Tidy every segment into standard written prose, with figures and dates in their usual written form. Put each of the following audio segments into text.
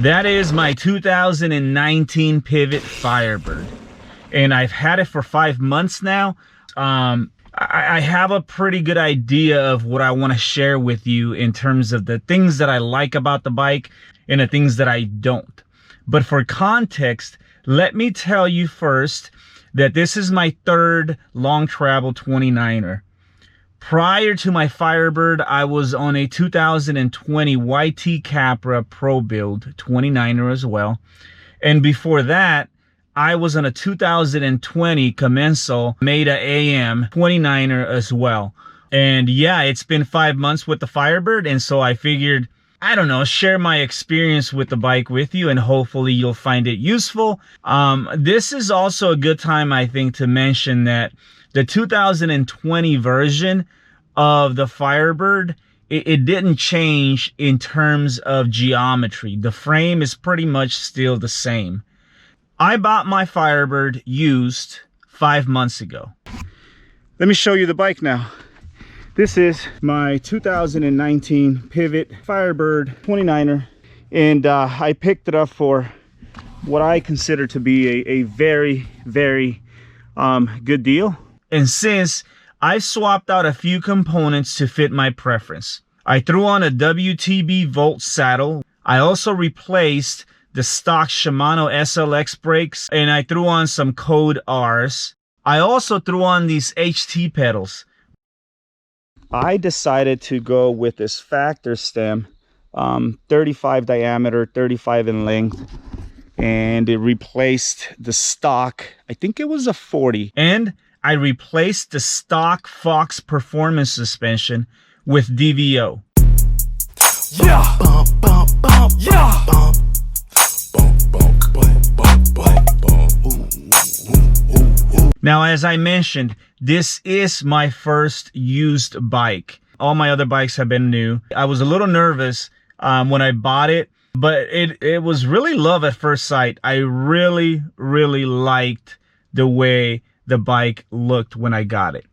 That is my 2019 Pivot Firebird, and I've had it for 5 months now. I have a pretty good idea of what I want to share with you in terms of the things that I like about the bike and the things that I don't. But for context, let me tell you first that this is my third long travel 29er. Prior to my Firebird, I was on a 2020 YT Capra Pro Build 29er as well. And before that, I was on a 2020 Commensal Meta AM 29er as well. And yeah, it's been 5 months with the Firebird, and so I figured, I don't know, share my experience with the bike with you, and hopefully you'll find it useful. This is also a good time, I think, to mention that the 2020 version of the Firebird, it didn't change in terms of geometry. The frame is pretty much still the same. I bought my Firebird used 5 months ago. Let me show you the bike now. This is my 2019 Pivot Firebird 29er, and I picked it up for what I consider to be a very, very good deal. And since I swapped out a few components to fit my preference, I threw on a WTB Volt saddle. I also replaced the stock Shimano SLX brakes, and I threw on some Code Rs. I also threw on these HT pedals. I decided to go with this Factor stem, 35 diameter, 35 in length, and it replaced the stock, I think it was a 40. And I replaced the stock Fox Performance suspension with DVO. Yeah, bump, bump, bump, yeah, bump, bump, bump, bump, bump, bump, bump. Ooh, ooh, ooh, ooh. Now, as I mentioned, this is my first used bike. All my other bikes have been new. I was a little nervous when I bought it, but it was really love at first sight. I really, really liked the way the bike looked when I got it.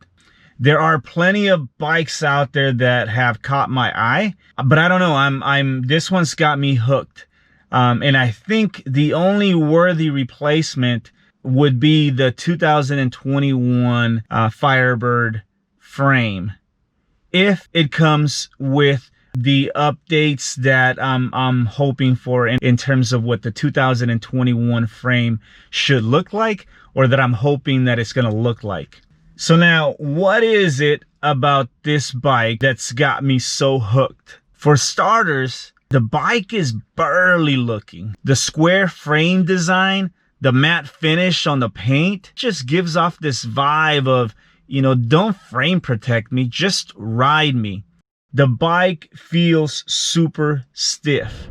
There are plenty of bikes out there that have caught my eye, but I don't know, this one's got me hooked. And I think the only worthy replacement would be the 2021 Firebird frame, if it comes with the updates that I'm hoping for in terms of what the 2021 frame should look like, or that I'm hoping that it's going to look like. So now, what is it about this bike that's got me so hooked? For starters, the bike is burly looking. The square frame design, the matte finish on the paint just gives off this vibe of, you know, don't frame protect me, just ride me. The bike feels super stiff.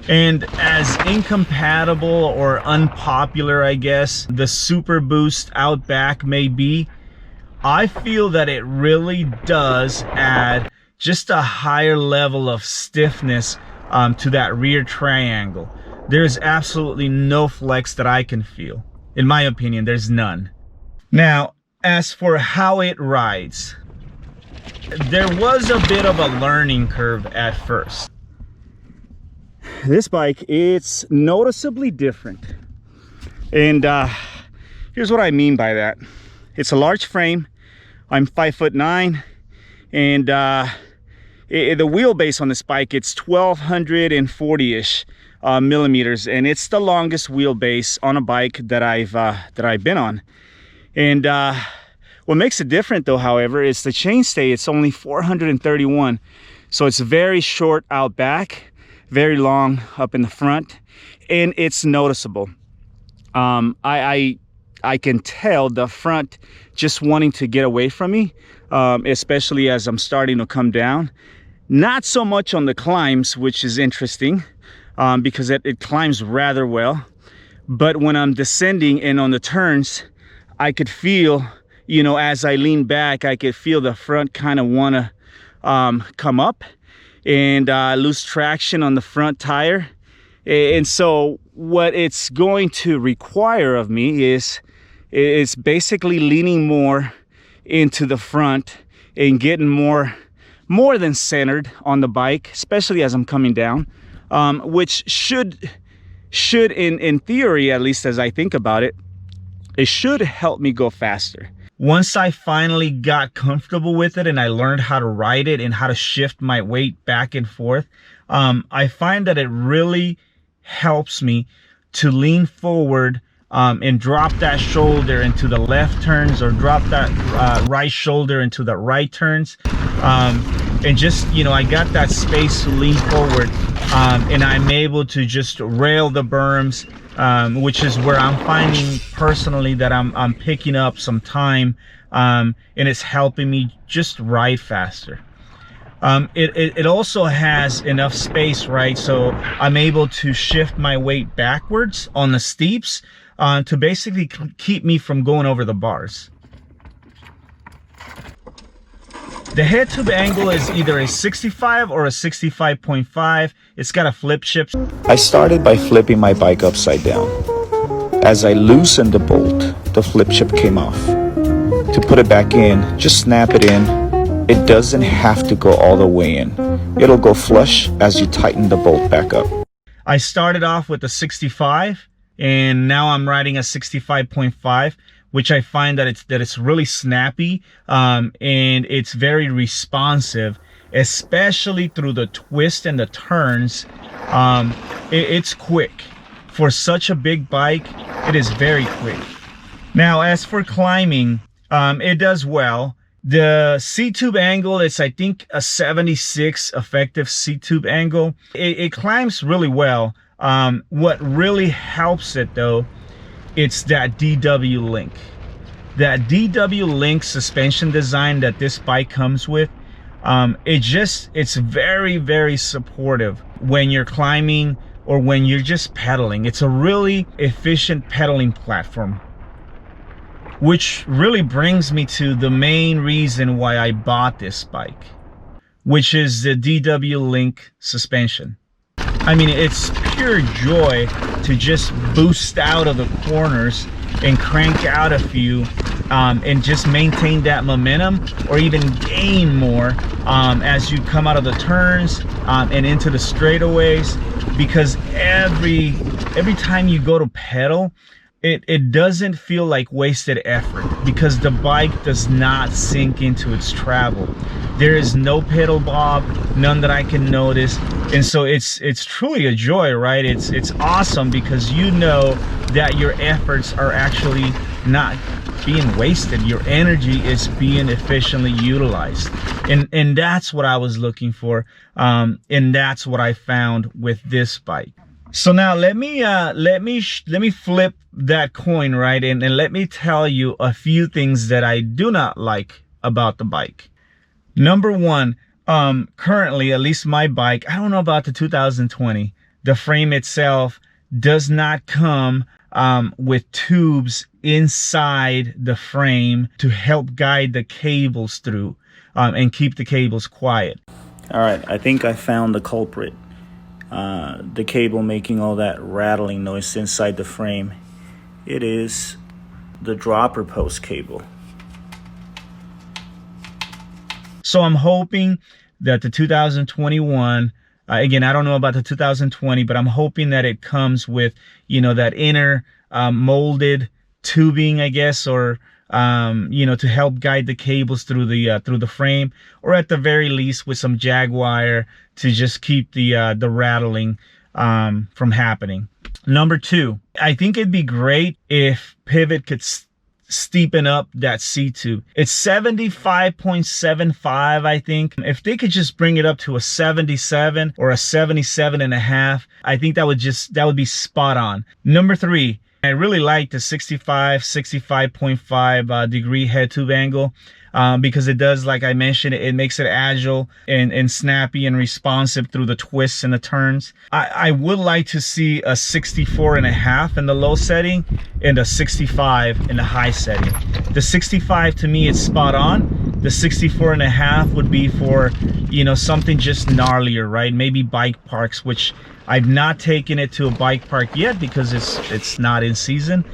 And as incompatible or unpopular, I guess, the Super Boost Outback may be, I feel that it really does add just a higher level of stiffness to that rear triangle. There's absolutely no flex that I can feel. In my opinion, there's none. Now, as for how it rides, there was a bit of a learning curve at first. This bike, it's noticeably different. And here's what I mean by that. It's a large frame. I'm 5'9", and the wheelbase on this bike, it's 1240-ish millimeters, and it's the longest wheelbase on a bike that I've been on. And what makes it different though, however, is the chainstay. It's only 431, so it's very short out back, very long up in the front, and it's noticeable. I can tell the front just wanting to get away from me, especially as I'm starting to come down. Not so much on the climbs, which is interesting, because it climbs rather well. But when I'm descending and on the turns, I could feel, you know, as I lean back, I could feel the front kind of want to come up and lose traction on the front tire. And so what it's going to require of me is basically leaning more into the front and getting more more than centered on the bike, especially as I'm coming down, which should in theory, at least as I think about it, it should help me go faster. Once I finally got comfortable with it and I learned how to ride it and how to shift my weight back and forth, I find that it really helps me to lean forward and drop that shoulder into the left turns, or drop that right shoulder into the right turns. And just, you know, I got that space to lean forward, and I'm able to just rail the berms, which is where I'm finding personally that I'm picking up some time, and it's helping me just ride faster. It also has enough space, right? So I'm able to shift my weight backwards on the steeps to basically keep me from going over the bars. The Headtube Angle is either a 65 or a 65.5. It's got a flip shift. I started by flipping my bike upside down. As I loosened the bolt, the flip chip came off. To put it back in, just snap it in. It doesn't have to go all the way in. It'll go flush as you tighten the bolt back up. I started off with a 65, and now I'm riding a 65.5, which I find that it's really snappy, and it's very responsive, especially through the twist and the turns. It's quick. For such a big bike, it is very quick. Now, as for climbing, it does well. The C-tube angle is, I think, a 76 effective C-tube angle. It climbs really well. What really helps it though, it's that DW link. That DW link suspension design that this bike comes with, it's very, very supportive when you're climbing or when you're just pedaling. It's a really efficient pedaling platform, which really brings me to the main reason why I bought this bike, which is the DW link suspension. I mean, it's pure joy to just boost out of the corners and crank out a few, and just maintain that momentum, or even gain more as you come out of the turns and into the straightaways, because every time you go to pedal, it doesn't feel like wasted effort, because the bike does not sink into its travel. There is no pedal bob, none that I can notice, and so it's truly a joy, right? It's awesome, because you know that your efforts are actually not being wasted. Your energy is being efficiently utilized, and that's what I was looking for, and that's what I found with this bike. So now let me flip that coin, right? And let me tell you a few things that I do not like about the bike. Number one, currently, at least my bike, I don't know about the 2020, the frame itself does not come with tubes inside the frame to help guide the cables through and keep the cables quiet. All right, I think I found the culprit. The cable making all that rattling noise inside the frame. It is the dropper post cable. So I'm hoping that the 2021, again, I don't know about the 2020, but I'm hoping that it comes with, you know, that inner molded tubing, I guess, or you know, to help guide the cables through the frame, or at the very least with some jag wire to just keep the rattling from happening. Number two, I think it'd be great if Pivot could steepen up that C-tube. It's 75.75, I think. If they could just bring it up to a 77 or a 77.5, I think that would be spot on. Number three, I really like the 65.5 degree head tube angle, because it does, like I mentioned, it makes it agile and snappy and responsive through the twists and the turns. I would like to see a 64.5 in the low setting and a 65 in the high setting. The 65 to me is spot on. The 64.5 would be for, you know, something just gnarlier, right? Maybe bike parks, which I've not taken it to a bike park yet because it's not in season.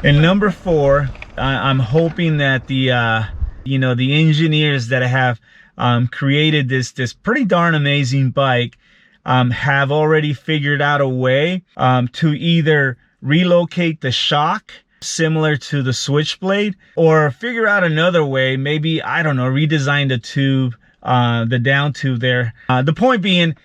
And number four, I'm hoping that the you know, the engineers that have created this pretty darn amazing bike have already figured out a way to either relocate the shock similar to the Switchblade, or figure out another way, maybe, I don't know, redesign the tube, the down tube there. The point being,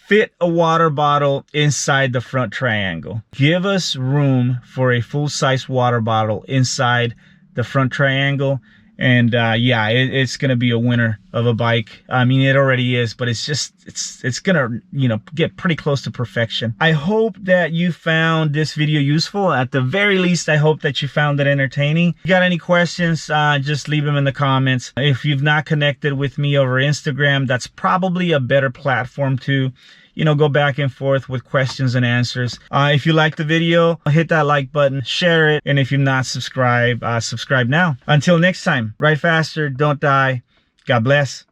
fit a water bottle inside the front triangle. Give us room for a full-size water bottle inside the front triangle. And yeah, it's gonna be a winner of a bike. I mean, it already is, but it's just, it's gonna, you know, get pretty close to perfection. I hope that you found this video useful. At the very least, I hope that you found it entertaining. If you got any questions, just leave them in the comments. If you've not connected with me over Instagram, that's probably a better platform to, you know, go back and forth with questions and answers. If you like the video, hit that like button, share it, and if you're not subscribed, subscribe now. Until next time, ride faster, don't die. God bless.